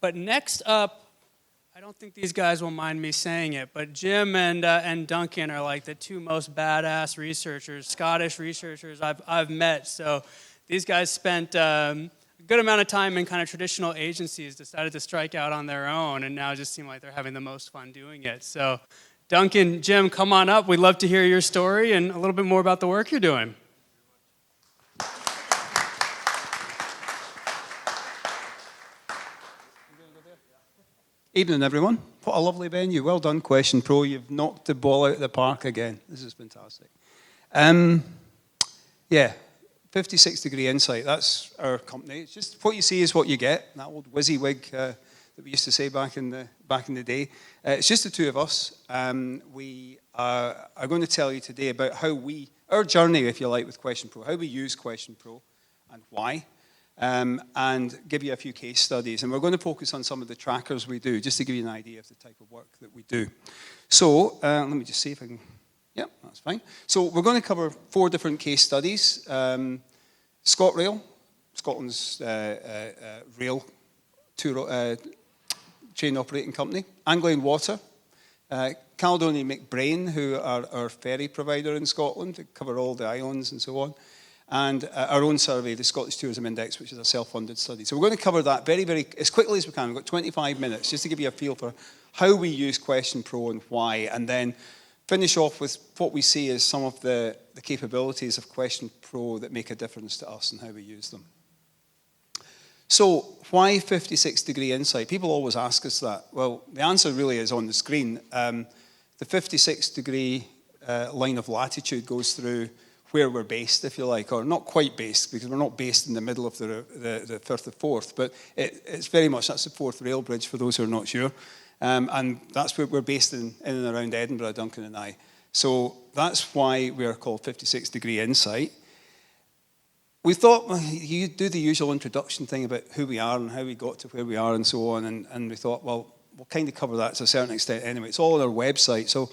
But next up, I don't think these guys will mind me saying it, but Jim and Duncan are like the two most badass researchers, Scottish researchers I've met. So these guys spent a good amount of time in kind of traditional agencies, decided to strike out on their own, and now just seem like they're having the most fun doing it. So Duncan, Jim, come on up. We'd love to hear your story and a little bit more about the work you're doing. Evening, everyone. What a lovely venue. Well done, Question Pro. You've knocked the ball out of the park again. This is fantastic. 56 Degree Insight. That's our company. It's just what you see is what you get. That old WYSIWYG that we used to say back in the day. It's just the two of us. We are going to tell you today about how our journey, if you like, with Question Pro, how we use Question Pro and why. And give you a few case studies. And we're going to focus on some of the trackers we do, just to give you an idea of the type of work that we do. So let me just see if I can, yeah, that's fine. So we're going to cover 4 different case studies. ScotRail, Scotland's rail train operating company. Anglian Water, Caledonian McBrain, who are our ferry provider in Scotland, to cover all the islands and so on. And our own survey, the Scottish Tourism Index, which is a self-funded study. So we're going to cover that very, very, as quickly as we can. We've got 25 minutes just to give you a feel for how we use Question Pro and why, and then finish off with what we see as some of the capabilities of Question Pro that make a difference to us and how we use them. So why 56 Degree Insight? People always ask us that. Well, the answer really is on the screen. The 56 degree line of latitude goes through where we're based, if you like, or not quite based, because we're not based in the middle of the Firth of Forth, but it's very much, that's the Forth Rail Bridge, for those who are not sure. And that's where we're based in and around Edinburgh, Duncan and I. So that's why we are called 56 Degree Insight. We thought, well, you do the usual introduction thing about who we are and how we got to where we are and so on, and we thought, well, we'll kind of cover that to a certain extent anyway. It's all on our website. So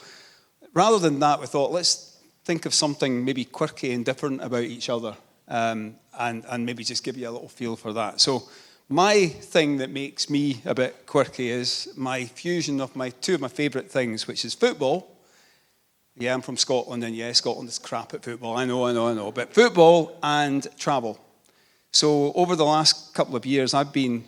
rather than that, we thought, let's think of something maybe quirky and different about each other, and maybe just give you a little feel for that. So my thing that makes me a bit quirky is my fusion of two of my favourite things, which is football. Yeah, I'm from Scotland, and yeah, Scotland is crap at football. I know. But football and travel. So over the last couple of years, I've been,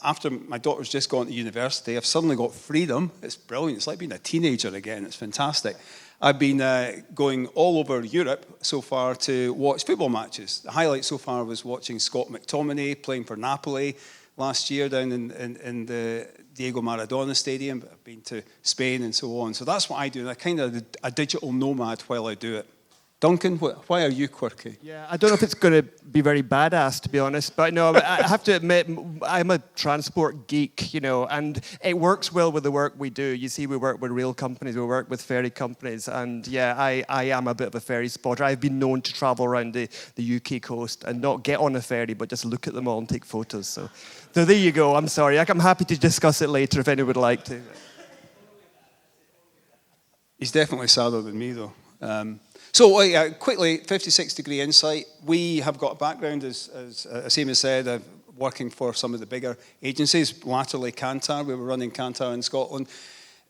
after my daughter's just gone to university, I've suddenly got freedom. It's brilliant. It's like being a teenager again. It's fantastic. I've been going all over Europe so far to watch football matches. The highlight so far was watching Scott McTominay playing for Napoli last year down in the Diego Maradona Stadium. But I've been to Spain and so on. So that's what I do. And I'm kind of a digital nomad while I do it. Duncan, why are you quirky? Yeah, I don't know if it's going to be very badass, to be honest, but no, I have to admit, I'm a transport geek, and it works well with the work we do. You see, we work with rail companies, we work with ferry companies, and yeah, I am a bit of a ferry spotter. I've been known to travel around the UK coast and not get on a ferry, but just look at them all and take photos. So there you go. I'm sorry. I'm happy to discuss it later if anyone would like to. He's definitely sadder than me, though. So quickly, 56 Degree Insight. We have got a background, as Seamus said, working for some of the bigger agencies, latterly Kantar. We were running Kantar in Scotland.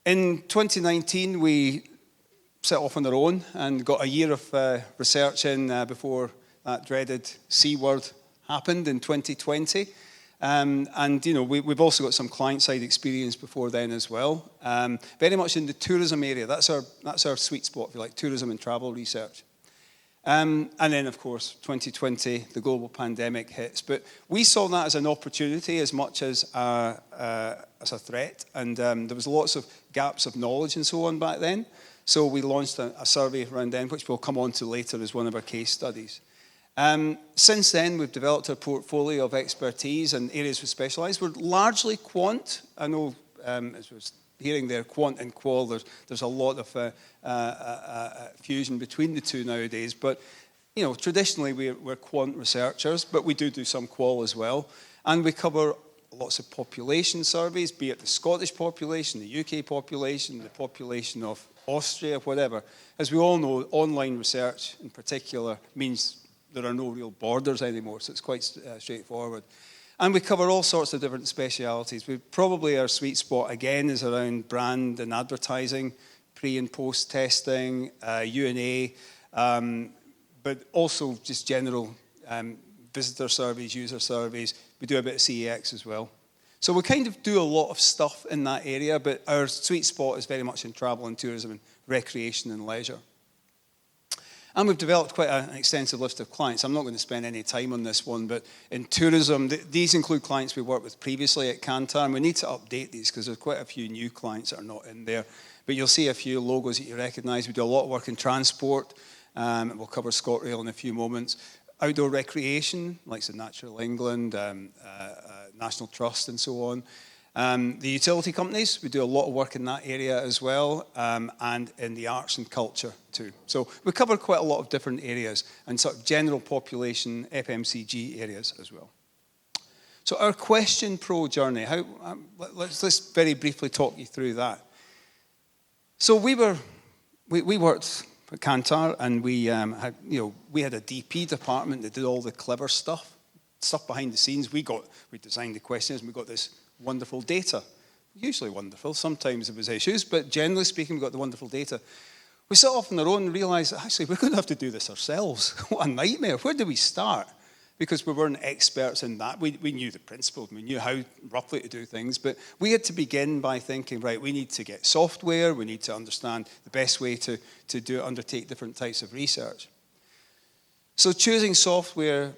In 2019, we set off on our own and got a year of research in before that dreaded C word happened in 2020. And we've also got some client-side experience before then as well. Very much in the tourism area. That's our sweet spot, if you like, tourism and travel research. And then, of course, 2020, the global pandemic hits. But we saw that as an opportunity as much as a threat. And there was lots of gaps of knowledge and so on back then. So we launched a survey around then, which we'll come on to later as one of our case studies. Since then, we've developed a portfolio of expertise and areas we specialise. We're largely quant. I know, as we were hearing there, quant and qual, there's a lot of fusion between the two nowadays. But, traditionally we're quant researchers, but we do some qual as well. And we cover lots of population surveys, be it the Scottish population, the UK population, the population of Austria, whatever. As we all know, online research in particular means there are no real borders anymore, so it's quite straightforward. And we cover all sorts of different specialities. Probably our sweet spot, again, is around brand and advertising, pre- and post-testing, U&A, but also just general visitor surveys, user surveys. We do a bit of CEX as well. So we kind of do a lot of stuff in that area, but our sweet spot is very much in travel and tourism and recreation and leisure. And we've developed quite an extensive list of clients. I'm not going to spend any time on this one, but in tourism, these include clients we worked with previously at Kantar, and we need to update these because there's quite a few new clients that are not in there. But you'll see a few logos that you recognise. We do a lot of work in transport. We'll cover ScotRail in a few moments. Outdoor recreation, like the Natural England, National Trust, and so on. The utility companies, we do a lot of work in that area as well, and in the arts and culture too. So we cover quite a lot of different areas, and sort of general population, FMCG areas as well. So our Question Pro journey, let's very briefly talk you through that. So we worked at Kantar, and we had a DP department that did all the clever stuff behind the scenes. We designed the questions, and we got this wonderful data. Usually wonderful, sometimes there was issues, but generally speaking, we got the wonderful data. We set off on our own and realized that actually we're going to have to do this ourselves. What a nightmare. Where do we start? Because we weren't experts in that. We knew the principles, we knew how roughly to do things, but we had to begin by thinking, right, we need to get software, we need to understand the best way to undertake different types of research. So choosing software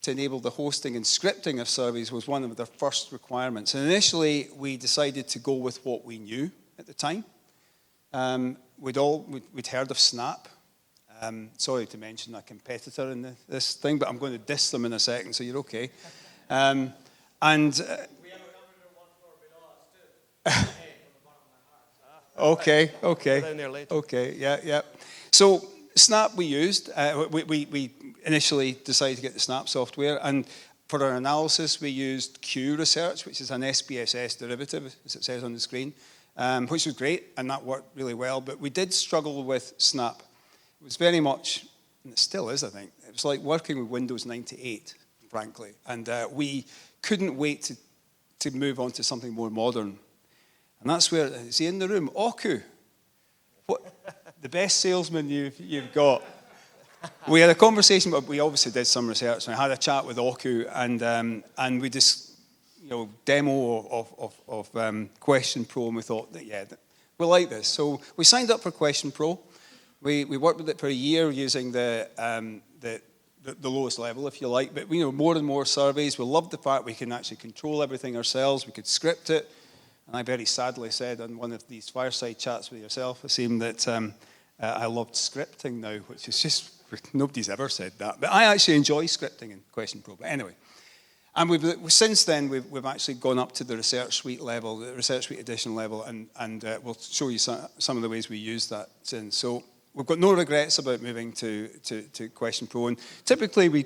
to enable the hosting and scripting of surveys was one of their first requirements. And initially, we decided to go with what we knew at the time. We'd heard of Snap. Sorry to mention a competitor in this thing, but I'm going to diss them in a second, so you're okay. We have a number one for below us too. Okay. Down there later. Okay, yeah. So Snap we used. We initially decided to get the Snap software, and for our analysis we used Q Research, which is an SPSS derivative, as it says on the screen, which was great, and that worked really well. But we did struggle with Snap. It was very much, and it still is, I think, it was like working with Windows 98, frankly, and we couldn't wait to move on to something more modern. And that's where, is he in the room? Oku. What, the best salesman you've got. We had a conversation, but we obviously did some research, and I had a chat with Oku, and we just, demo of Question Pro, and we thought that, we like this. So we signed up for Question Pro. We worked with it for a year using the lowest level, if you like, but more and more surveys. We loved the fact we can actually control everything ourselves. We could script it. And I very sadly said on one of these fireside chats with yourself, Asim, that I loved scripting now, which is just, nobody's ever said that. But I actually enjoy scripting in Question Pro. But anyway, and since then, we've actually gone up to the Research Suite level, the Research Suite Edition level, and we'll show you some of the ways we use that since. So we've got no regrets about moving to Question Pro. And typically, we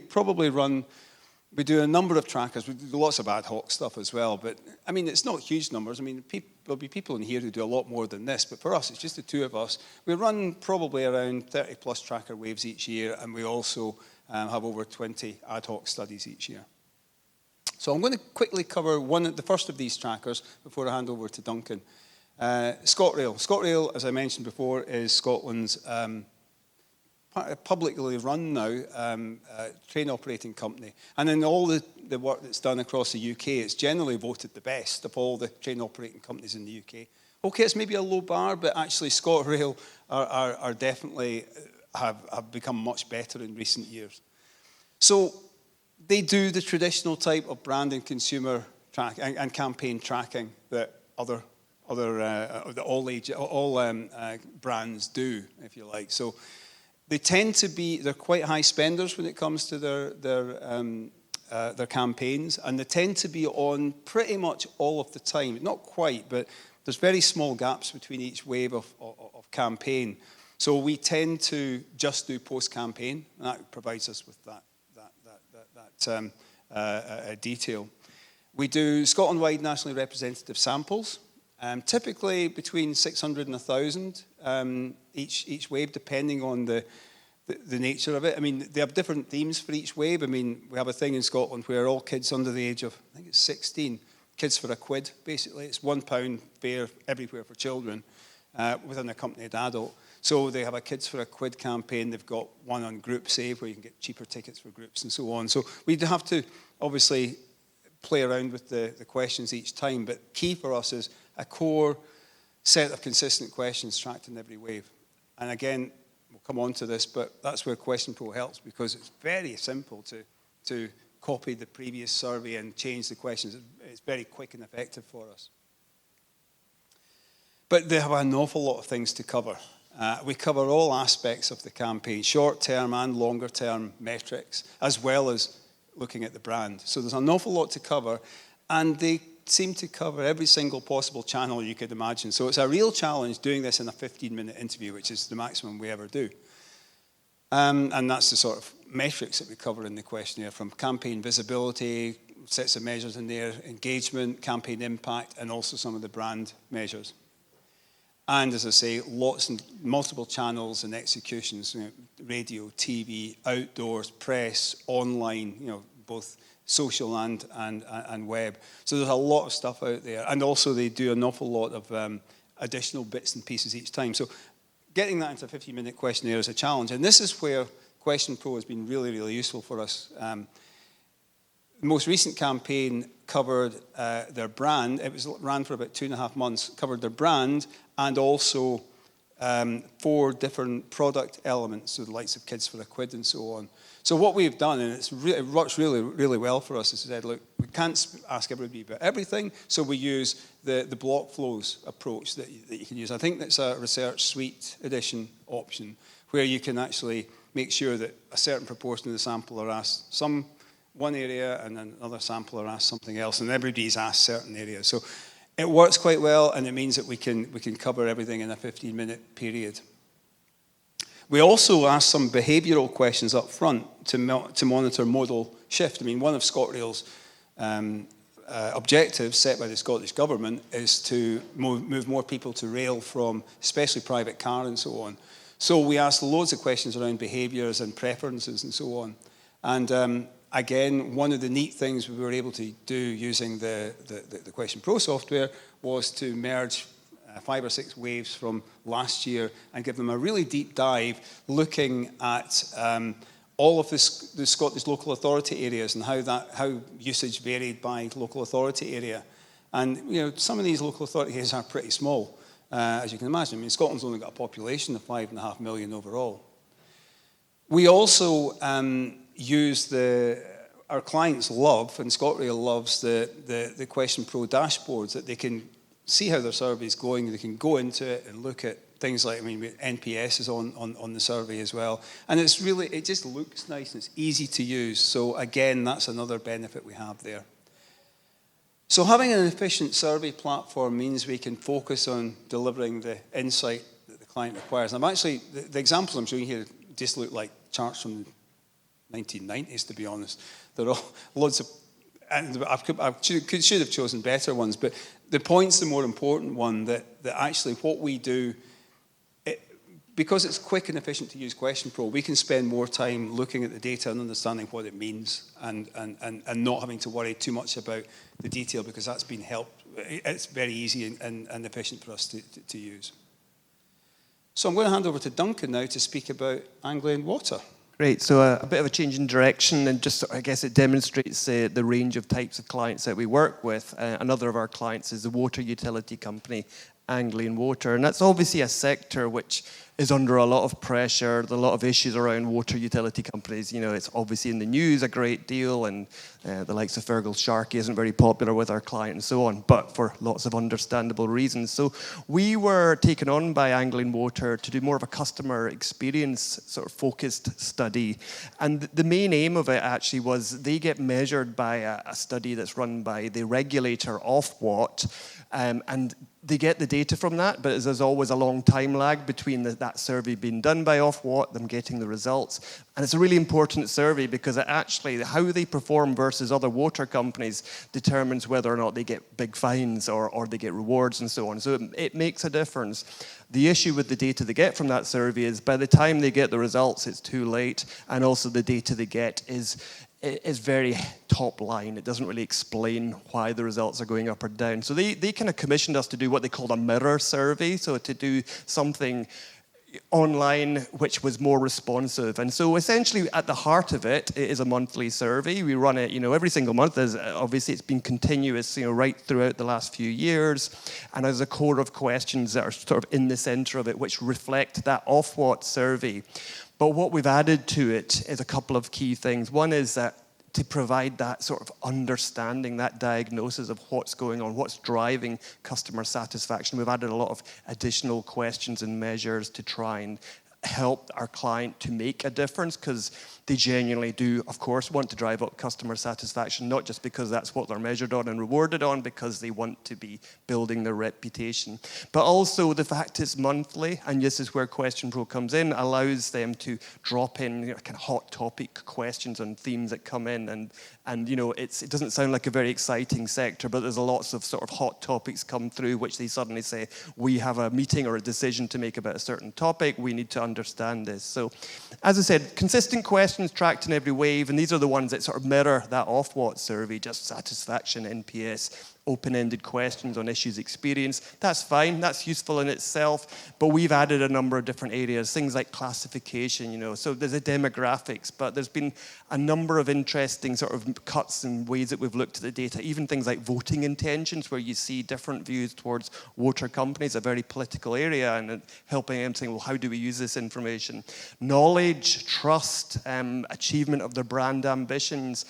do a number of trackers. We do lots of ad hoc stuff as well. But, I mean, it's not huge numbers. I mean, there'll be people in here who do a lot more than this. But for us, it's just the two of us. We run probably around 30-plus tracker waves each year. And we also have over 20 ad hoc studies each year. So I'm going to quickly cover the first of these trackers before I hand over to Duncan. ScotRail. ScotRail, as I mentioned before, is Scotland's publicly run now train operating company. And in all the work that's done across the UK, it's generally voted the best of all the train operating companies in the UK. Okay, it's maybe a low bar, but actually ScotRail are definitely have become much better in recent years. So they do the traditional type of brand and consumer track and campaign tracking that all brands do, if you like. So they're quite high spenders when it comes to their campaigns, and they tend to be on pretty much all of the time. Not quite, but there's very small gaps between each wave of campaign. So we tend to just do post-campaign, and that provides us with that detail. We do Scotland-wide nationally representative samples, typically between 600 and 1,000 each wave, depending on the the nature of it. I mean, they have different themes for each wave. I mean, we have a thing in Scotland where all kids under the age of, I think it's 16, kids for a quid, basically. It's £1 fare everywhere for children with an accompanied adult. So they have a Kids for a Quid campaign. They've got one on Group Save where you can get cheaper tickets for groups and so on. So we have to obviously play around with the questions each time. But key for us is a core set of consistent questions tracked in every wave. And again, we'll come on to this, but that's where Question Pro helps, because it's very simple to copy the previous survey and change the questions. It's very quick and effective for us. But they have an awful lot of things to cover. We cover all aspects of the campaign, short-term and longer-term metrics, as well as looking at the brand. So there's an awful lot to cover, and they seem to cover every single possible channel you could imagine. So it's a real challenge doing this in a 15-minute interview, which is the maximum we ever do. And that's the sort of metrics that we cover in the questionnaire, from campaign visibility, sets of measures in there, engagement, campaign impact, and also some of the brand measures. And as I say, lots and multiple channels and executions, radio, TV, outdoors, press, online, both social and web. So there's a lot of stuff out there. And also they do an awful lot of additional bits and pieces each time. So getting that into a 15-minute questionnaire is a challenge. And this is where Question Pro has been really, really useful for us. The most recent campaign covered their brand. It ran for about 2.5 months, covered their brand and also 4 different product elements, so the likes of Kids for a Quid and so on. So what we've done, and it works really, really well for us, is said, look, we can't ask everybody about everything, so we use the block flows approach that you can use. I think that's a Research Suite edition option, where you can actually make sure that a certain proportion of the sample are asked one area, and then another sample are asked something else, and everybody's asked certain areas. So it works quite well, and it means that we can cover everything in a 15-minute period. We also asked some behavioural questions up front to monitor modal shift. I mean, one of ScotRail's objectives set by the Scottish Government is to move more people to rail from especially private car and so on. So we asked loads of questions around behaviours and preferences and so on. And again, one of the neat things we were able to do using the Question Pro software was to merge 5 or 6 waves from last year and give them a really deep dive looking at all of the Scottish local authority areas and how usage varied by local authority area. And some of these local authority areas are pretty small, as you can imagine. I mean, Scotland's only got a population of 5.5 million overall. We also use our clients love, and ScotRail loves the Question Pro dashboards, that they can see how their survey is going. They can go into it and look at things like, NPS is on the survey as well. And it just looks nice and it's easy to use. So again, that's another benefit we have there. So having an efficient survey platform means we can focus on delivering the insight that the client requires. And the examples I'm showing here just look like charts from the 1990s, to be honest. There are loads of, and I should have chosen better ones, but the point's the more important one, that actually what we do, because it's quick and efficient to use Question Pro, we can spend more time looking at the data and understanding what it means and not having to worry too much about the detail, because that's been helped. It's very easy and efficient for us to use. So I'm going to hand over to Duncan now to speak about Anglian Water. Great, so a bit of a change in direction, and just, I guess it demonstrates the range of types of clients that we work with. Another of our clients is the water utility company, Anglian Water, and that's obviously a sector which is under a lot of pressure. There's a lot of issues around water utility companies. It's obviously in the news a great deal, and the likes of Fergal Sharkey isn't very popular with our client and so on, but for lots of understandable reasons. So we were taken on by Anglian Water to do more of a customer experience sort of focused study. And the main aim of it actually was they get measured by a study that's run by the regulator Ofwat, and they get the data from that, but there's always a long time lag between that that survey being done by Ofwat, them getting the results. And it's a really important survey because it actually, how they perform versus other water companies determines whether or not they get big fines or they get rewards and so on. So it makes a difference. The issue with the data they get from that survey is by the time they get the results, it's too late. And also the data they get is very top line. It doesn't really explain why the results are going up or down. So they kind of commissioned us to do what they called a mirror survey, so to do something online which was more responsive. And so essentially at the heart of it, it is a monthly survey. We run it, every single month. Obviously it's been continuous, right throughout the last few years. And there's a core of questions that are sort of in the center of it, which reflect that Ofwat survey. But what we've added to it is a couple of key things. One is that to provide that sort of understanding, that diagnosis of what's going on, what's driving customer satisfaction. We've added a lot of additional questions and measures to try and help our client to make a difference, because they genuinely do, of course, want to drive up customer satisfaction, not just because that's what they're measured on and rewarded on, because they want to be building their reputation. But also the fact it's monthly, and this is where Question Pro comes in, allows them to drop in kind of hot topic questions on themes that come in, and it doesn't sound like a very exciting sector, but there's lots of sort of hot topics come through which they suddenly say, we have a meeting or a decision to make about a certain topic, we need to understand this. So, as I said, consistent questions tracked in every wave, and these are the ones that sort of mirror that Ofwat survey, just satisfaction, NPS, open-ended questions on issues experienced. That's fine, that's useful in itself, but we've added a number of different areas, things like classification, so there's a demographics, but there's been a number of interesting sort of cuts and ways that we've looked at the data, even things like voting intentions, where you see different views towards water companies, a very political area, and helping them saying, well, how do we use this information? Knowledge, trust, achievement of their brand ambitions,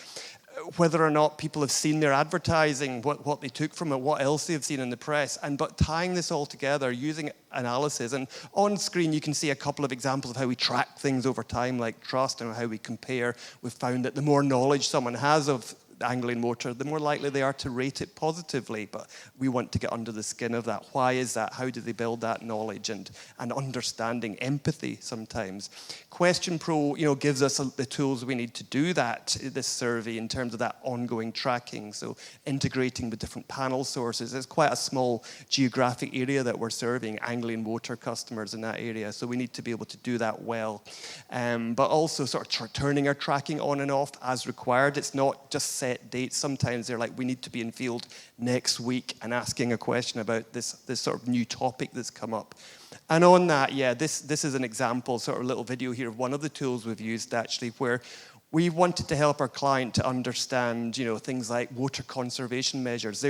whether or not people have seen their advertising, what they took from it, what else they've seen in the press, but tying this all together using analysis. And on screen you can see a couple of examples of how we track things over time, like trust, and how we compare. We've found that the more knowledge someone has of angling water, the more likely they are to rate it positively. But we want to get under the skin of that. Why is that? How do they build that knowledge and understanding, empathy sometimes? Question Pro, gives us the tools we need to do that, this survey, in terms of that ongoing tracking. So integrating with different panel sources. It's quite a small geographic area that we're serving, angling water customers in that area. So we need to be able to do that well. But also sort of turning our tracking on and off as required. It's not just set dates. Sometimes they're like, we need to be in field next week and asking a question about this sort of new topic that's come up. And on that, this is an example, sort of little video here of one of the tools we've used actually, where we wanted to help our client to understand, things like water conservation measures.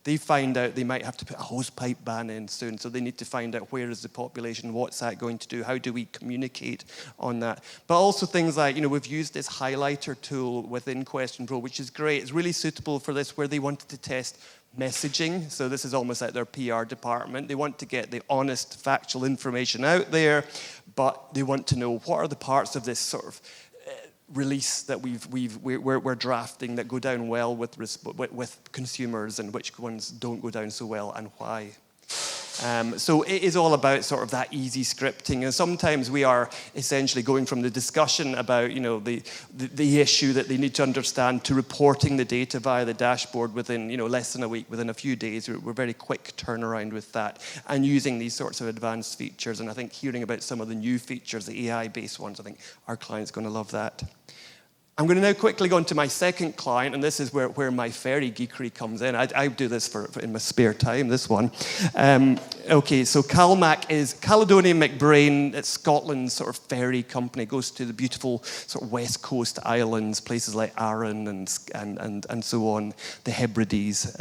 They find out they might have to put a hosepipe ban in soon, so they need to find out where is the population, what's that going to do, how do we communicate on that. But also things like, we've used this highlighter tool within Question Pro, which is great. It's really suitable for this, where they wanted to test messaging. So this is almost like their PR department. They want to get the honest, factual information out there, but they want to know what are the parts of this sort of release that we're drafting that go down well with consumers, and which ones don't go down so well, and why. So it is all about sort of that easy scripting, and sometimes we are essentially going from the discussion about the issue that they need to understand to reporting the data via the dashboard within less than a week, within a few days. We're very quick turnaround with that, and using these sorts of advanced features. And I think hearing about some of the new features, the AI-based ones, I think our client's going to love that. I'm going to now quickly go on to my second client, and this is where my ferry geekery comes in. I do this for in my spare time, this one. Okay, so CalMac is Caledonian McBrain. It's Scotland's sort of ferry company. It goes to the beautiful sort of west coast islands, places like Arran and so on, the Hebrides.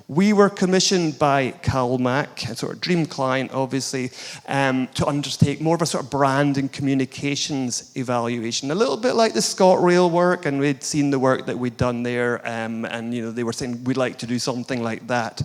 We were commissioned by CalMac, a sort of dream client, obviously, to undertake more of a sort of brand and communications evaluation, a little bit like the ScotRail work, and we'd seen the work that we'd done there, and they were saying we'd like to do something like that.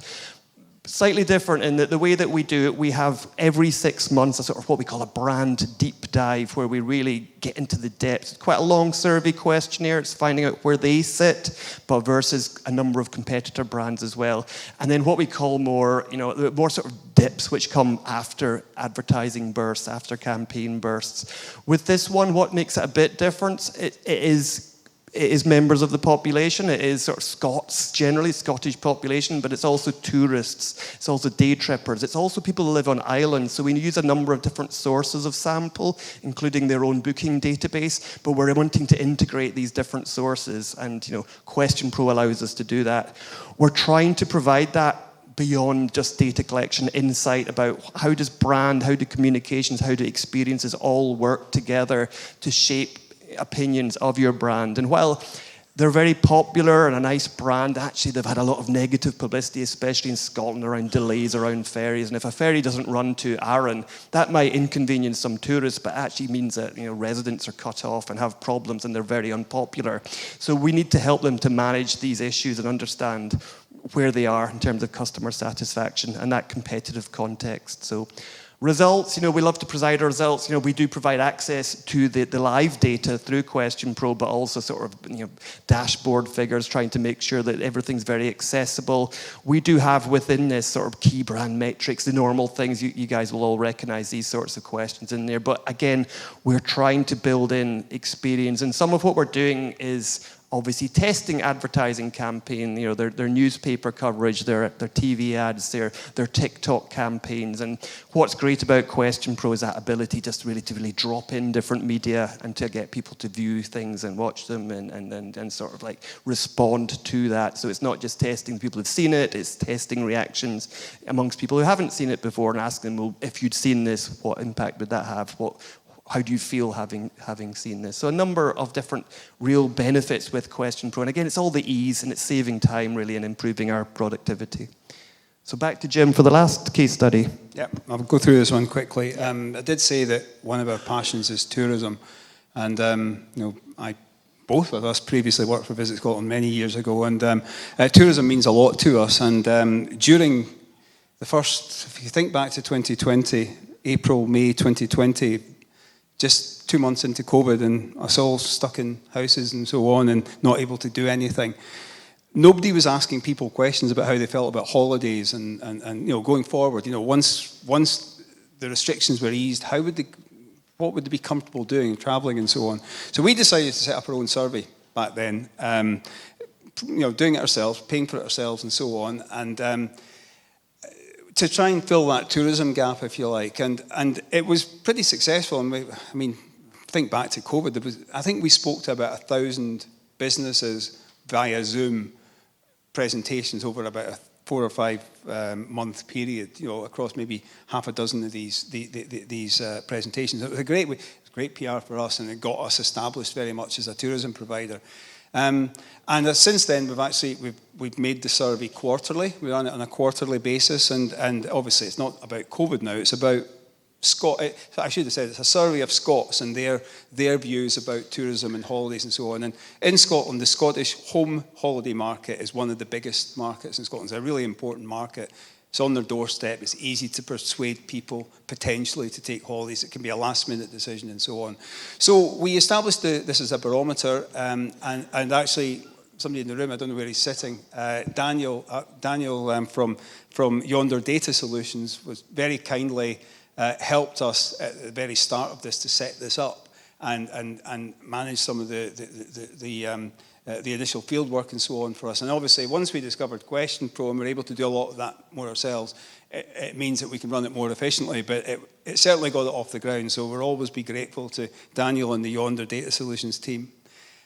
Slightly different in that the way that we do it, we have every 6 months a sort of what we call a brand deep dive, where we really get into the depths. Quite a long survey questionnaire. It's finding out where they sit, but versus a number of competitor brands as well. And then what we call more, more sort of dips, which come after advertising bursts, after campaign bursts. With this one, what makes it a bit different? It is members of the population. It is sort of Scots, generally Scottish population, but it's also tourists. It's also day trippers. It's also people who live on islands. So we use a number of different sources of sample, including their own booking database, but we're wanting to integrate these different sources, and Question Pro allows us to do that. We're trying to provide that beyond just data collection, insight about how does brand, how do communications, how do experiences all work together to shape opinions of your brand. And while they're very popular and a nice brand, actually they've had a lot of negative publicity, especially in Scotland, around delays around ferries. And if a ferry doesn't run to Arran, that might inconvenience some tourists, but actually means that residents are cut off and have problems, and they're very unpopular. So we need to help them to manage these issues and understand where they are in terms of customer satisfaction and that competitive context. So results, we love to provide our results. We do provide access to the live data through Question Pro, but also sort of, dashboard figures, trying to make sure that everything's very accessible. We do have within this sort of key brand metrics, the normal things. You guys will all recognize these sorts of questions in there. But again, we're trying to build in experience. And some of what we're doing is obviously testing advertising campaign, their newspaper coverage, their TV ads, their TikTok campaigns. And what's great about Question Pro is that ability just really to drop in different media and to get people to view things and watch them and sort of like respond to that. So it's not just testing people who've seen it, it's testing reactions amongst people who haven't seen it before and asking them, well, if you'd seen this, what impact would that have? How do you feel having seen this? So a number of different real benefits with Question Pro. And again, it's all the ease, and it's saving time really and improving our productivity. So back to Jim for the last case study. Yeah, I'll go through this one quickly. I did say that one of our passions is tourism. And, both of us previously worked for Visit Scotland many years ago. And tourism means a lot to us. And during the first, if you think back to 2020, April, May 2020, just 2 months into COVID and us all stuck in houses and so on and not able to do anything. Nobody was asking people questions about how they felt about holidays and going forward. Once the restrictions were eased, what would they be comfortable doing, travelling and so on. So we decided to set up our own survey back then, doing it ourselves, paying for it ourselves and so on, and to try and fill that tourism gap, if you like, and it was pretty successful. And think back to COVID. I think we spoke to about 1,000 businesses via Zoom presentations over about a 4 or 5 month period, across maybe half a dozen of these presentations. It was great PR for us, and it got us established very much as a tourism provider. And since then, we've made the survey quarterly. We run it on a quarterly basis, and obviously it's not about COVID now. It's about I should have said it's a survey of Scots and their views about tourism and holidays and so on. And in Scotland, the Scottish home holiday market is one of the biggest markets in Scotland. It's a really important market. It's on their doorstep. It's easy to persuade people potentially to take holidays. It can be a last-minute decision and so on. So we established this as a barometer, and actually somebody in the room, I don't know where he's sitting, Daniel from Yonder Data Solutions was very kindly helped us at the very start of this to set this up and manage some of the initial field work and so on for us. And obviously, once we discovered Question Pro and we're able to do a lot of that more ourselves, it means that we can run it more efficiently. But it certainly got it off the ground. So we'll always be grateful to Daniel and the Yonder Data Solutions team.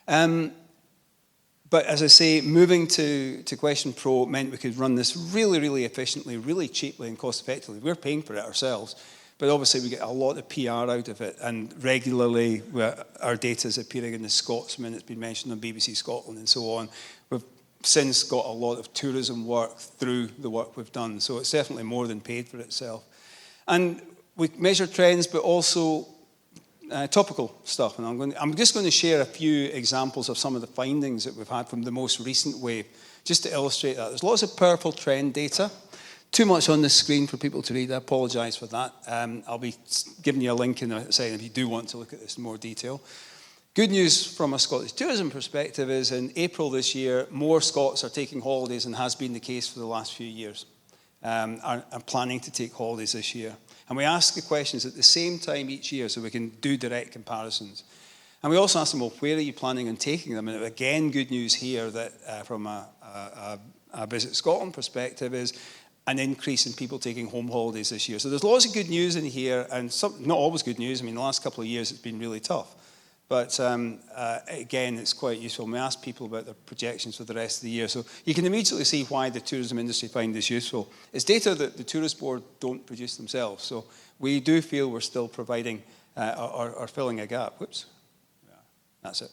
But as I say, moving to Question Pro meant we could run this really, really efficiently, really cheaply and cost effectively. We're paying for it ourselves. But obviously we get a lot of PR out of it, and regularly our data is appearing in the Scotsman. It's been mentioned on BBC Scotland and so on. We've since got a lot of tourism work through the work we've done, so it's definitely more than paid for itself. And we measure trends, but also topical stuff. And I'm just going to share a few examples of some of the findings that we've had from the most recent wave, just to illustrate that. There's lots of powerful trend data. Too much on the screen for people to read. I apologise for that. I'll be giving you a link in a second if you do want to look at this in more detail. Good news from a Scottish tourism perspective is in April this year, more Scots are taking holidays than has been the case for the last few years. Are planning to take holidays this year. And we ask the questions at the same time each year so we can do direct comparisons. And we also ask them, well, where are you planning on taking them? And again, good news here that from a Visit Scotland perspective is an increase in people taking home holidays this year. So there's lots of good news in here, and not always good news. I mean, the last couple of years it's been really tough. But again, it's quite useful. And we ask people about their projections for the rest of the year. So you can immediately see why the tourism industry find this useful. It's data that the Tourist Board don't produce themselves. So we do feel we're still providing or filling a gap. Whoops. Yeah, that's it.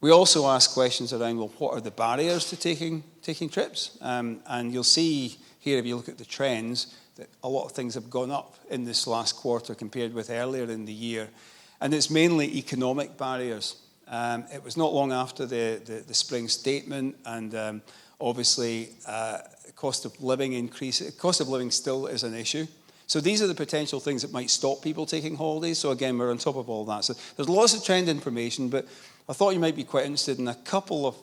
We also ask questions around, well, what are the barriers to taking trips? And you'll see here, if you look at the trends, that a lot of things have gone up in this last quarter compared with earlier in the year. And it's mainly economic barriers. It was not long after the spring statement, and obviously cost of living increase. Cost of living still is an issue. So these are the potential things that might stop people taking holidays. So again, we're on top of all that. So there's lots of trend information, but I thought you might be quite interested in a couple of,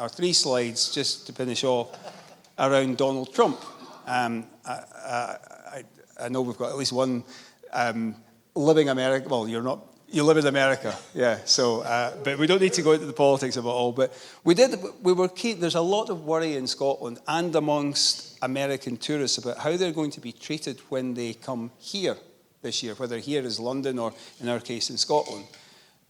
or 3 slides, just to finish off, around Donald Trump. I know we've got at least one living America. Well, you're not. You live in America, yeah. So, but we don't need to go into the politics of it all. But we were keen. There's a lot of worry in Scotland and amongst American tourists about how they're going to be treated when they come here this year, whether here is London or, in our case, in Scotland.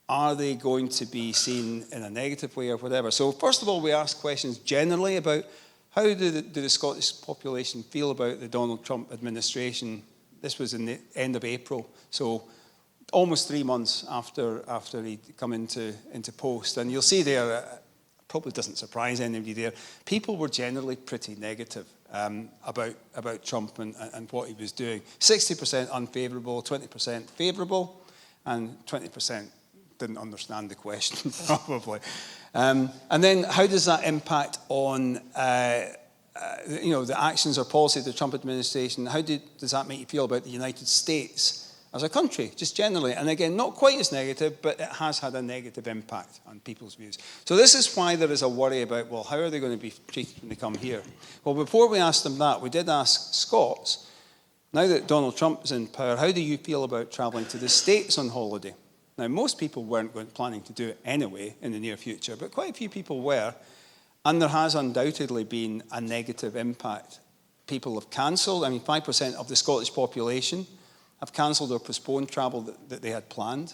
Are they going to be seen in a negative way or whatever? So, first of all, we ask questions generally about how do the Scottish population feel about the Donald Trump administration. This was in the end of April, so almost 3 months after he'd come into post. And you'll see there, probably doesn't surprise anybody there, people were generally pretty negative about Trump and what he was doing. 60% unfavourable, 20% favourable, and 20% didn't understand the question, probably. And then how does that impact on the actions or policy of the Trump administration? How does that make you feel about the United States as a country, just generally? And again, not quite as negative, but it has had a negative impact on people's views. So this is why there is a worry about, well, how are they going to be treated when they come here? Well, before we asked them that, we did ask Scots, now that Donald Trump is in power, how do you feel about travelling to the States on holiday? Now, most people weren't planning to do it anyway in the near future, but quite a few people were, and there has undoubtedly been a negative impact. People have cancelled. 5% of the Scottish population have cancelled or postponed travel that they had planned.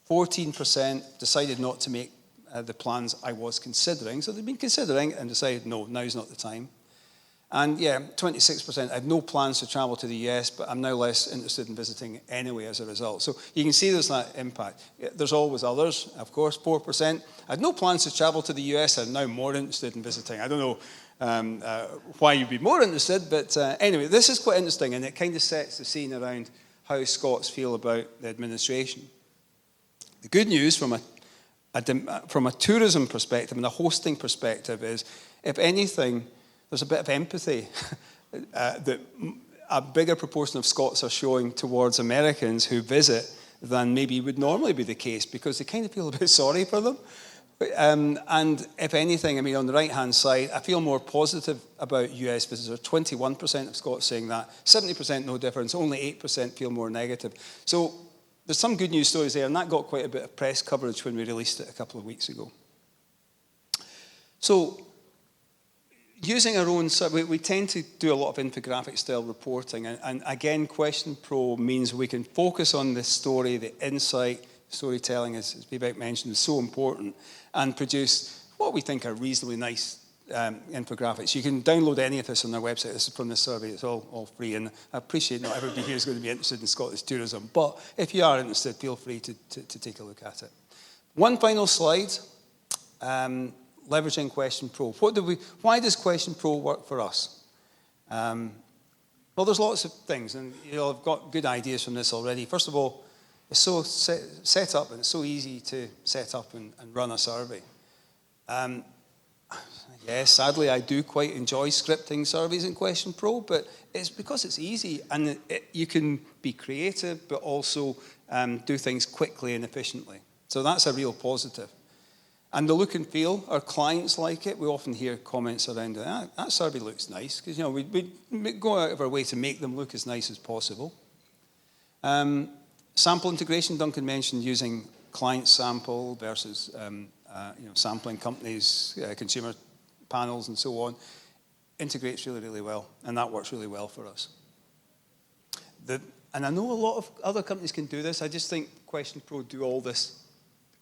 14% decided not to make the plans I was considering. So they've been considering and decided, no, now's not the time. And 26% had no plans to travel to the US, but I'm now less interested in visiting anyway as a result. So you can see there's that impact. There's always others, of course. 4% had no plans to travel to the US and are now more interested in visiting. I don't know why you'd be more interested, but anyway, this is quite interesting, and it kind of sets the scene around how Scots feel about the administration. The good news from a tourism perspective and a hosting perspective is, if anything, there's a bit of empathy that a bigger proportion of Scots are showing towards Americans who visit than maybe would normally be the case, because they kind of feel a bit sorry for them. And if anything, on the right-hand side, I feel more positive about US visitors. 21% of Scots saying that, 70% no difference, only 8% feel more negative. So there's some good news stories there, and that got quite a bit of press coverage when we released it a couple of weeks ago. So using our own, we tend to do a lot of infographic-style reporting, and again, Question Pro means we can focus on the story, the insight. Storytelling, as Vivek mentioned, is so important, and produce what we think are reasonably nice infographics. You can download any of this on our website. This is from this survey. It's all free, and I appreciate not everybody here is going to be interested in Scottish tourism, but if you are interested, feel free to take a look at it. One final slide, leveraging Question Pro. Why does Question Pro work for us? Well, there's lots of things, and I've got good ideas from this already. First of all, it's so set up, and it's so easy to set up and run a survey. Yes, sadly, I do quite enjoy scripting surveys in Question Pro, but it's because it's easy and you can be creative, but also do things quickly and efficiently. So that's a real positive. And the look and feel, our clients like it. We often hear comments around that survey looks nice, because we go out of our way to make them look as nice as possible. Sample integration, Duncan mentioned using client sample versus sampling companies, consumer panels and so on, integrates really, really well, and that works really well for us. And I know a lot of other companies can do this. I just think Question Pro do all this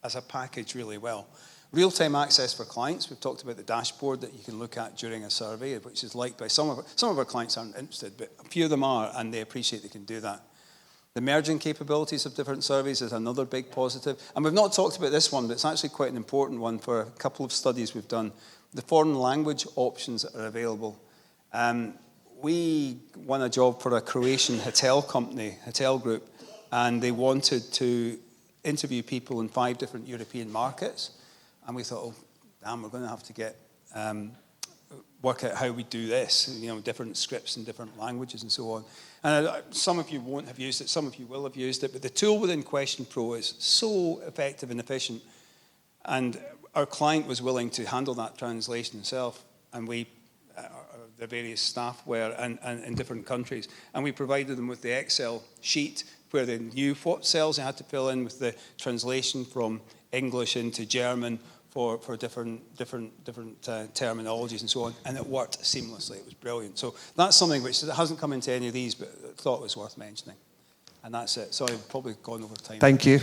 as a package really well. Real-time access for clients. We've talked about the dashboard that you can look at during a survey, which is liked by some of our clients aren't interested, but a few of them are, and they appreciate they can do that. The merging capabilities of different surveys is another big positive. And we've not talked about this one, but it's actually quite an important one for a couple of studies we've done. The foreign language options that are available. We won a job for a Croatian hotel company, hotel group, and they wanted to interview people in 5 different European markets. And we thought, oh, damn, we're going to have to work out how we do this, different scripts in different languages and so on. And some of you won't have used it, some of you will have used it, but the tool within Question Pro is so effective and efficient. And our client was willing to handle that translation himself, and the various staff were in different countries. And we provided them with the Excel sheet where they knew what cells they had to fill in with the translation from English into German for different terminologies and so on, and it worked seamlessly. It was brilliant. So that's something which hasn't come into any of these, but I thought it was worth mentioning. And that's it. Sorry, I've probably gone over time. Thank you.